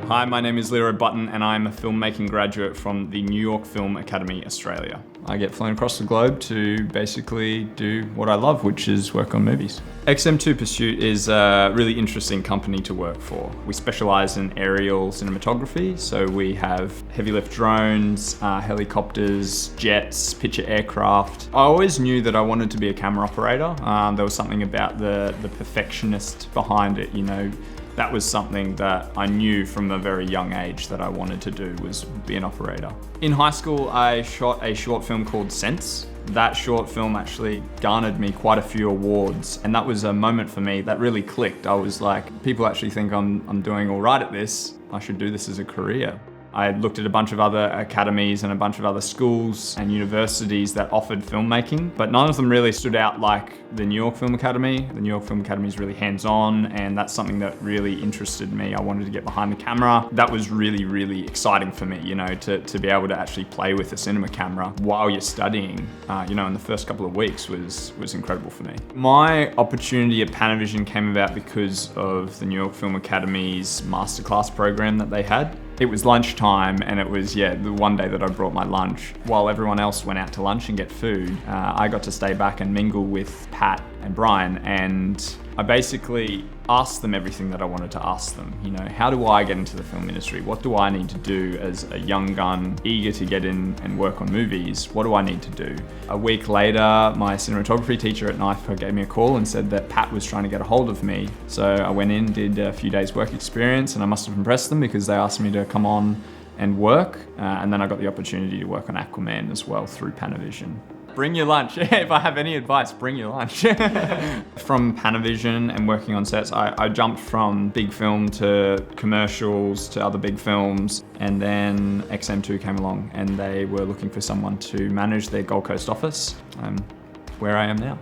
Hi, my name is Leroy Button and I'm a filmmaking graduate from the New York Film Academy, Australia. I get flown across the globe to basically do what I love, which is work on movies. XM2 Pursuit is a really interesting company to work for. We specialize in aerial cinematography, so we have heavy lift drones, helicopters, jets, picture aircraft. I always knew that I wanted to be a camera operator. There was something about the perfectionist behind it, you know. That was something that I knew from a very young age that I wanted to do, was be an operator. In high school, I shot a short film called Sense. That short film actually garnered me quite a few awards, and that was a moment for me that really clicked. I was like, people actually think I'm doing all right at this. I should do this as a career. I looked at a bunch of other academies and a bunch of other schools and universities that offered filmmaking, but none of them really stood out like the New York Film Academy. The New York Film Academy is really hands-on, and that's something that really interested me. I wanted to get behind the camera. That was really, really exciting for me, you know, to be able to actually play with a cinema camera while you're studying, you know, in the first couple of weeks was incredible for me. My opportunity at Panavision came about because of the New York Film Academy's masterclass program that they had. It was lunchtime, and it was, the one day that I brought my lunch. While everyone else went out to lunch and get food, I got to stay back and mingle with Pat and Brian, and I basically asked them everything that I wanted to ask them. You know, how do I get into the film industry? What do I need to do as a young gun, eager to get in and work on movies? What do I need to do? A week later, my cinematography teacher at NYFA gave me a call and said that Pat was trying to get a hold of me. So I went in, did a few days work experience, and I must have impressed them because they asked me to come on and work. And then I got the opportunity to work on Aquaman as well through Panavision. Bring your lunch. If I have any advice, bring your lunch. From Panavision and working on sets, I jumped from big film to commercials to other big films, and then XM2 came along and they were looking for someone to manage their Gold Coast office. Where I am now.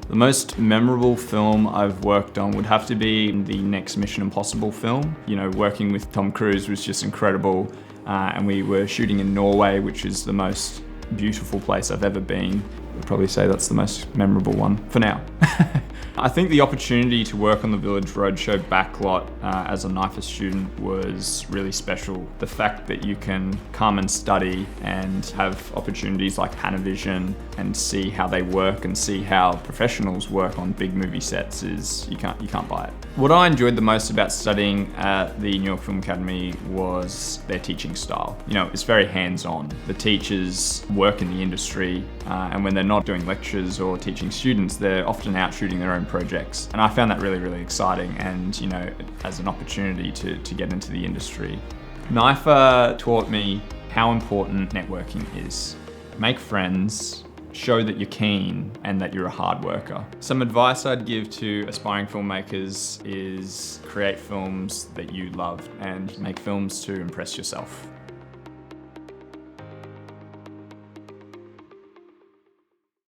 The most memorable film I've worked on would have to be the next Mission Impossible film. You know, working with Tom Cruise was just incredible, and we were shooting in Norway, which is the most beautiful place I've ever been. I'd probably say that's the most memorable one for now. I think the opportunity to work on the Village Roadshow backlot as a NYFA student was really special. The fact that you can come and study and have opportunities like Panavision and see how they work and see how professionals work on big movie sets is, you can't buy it. What I enjoyed the most about studying at the New York Film Academy was their teaching style. You know, it's very hands-on. The teachers work in the industry, and when they're not doing lectures or teaching students, they're often out shooting their own projects. And I found that really, really exciting, and, you know, as an opportunity to get into the industry. NYFA taught me how important networking is. Make friends, show that you're keen and that you're a hard worker. Some advice I'd give to aspiring filmmakers is create films that you love and make films to impress yourself.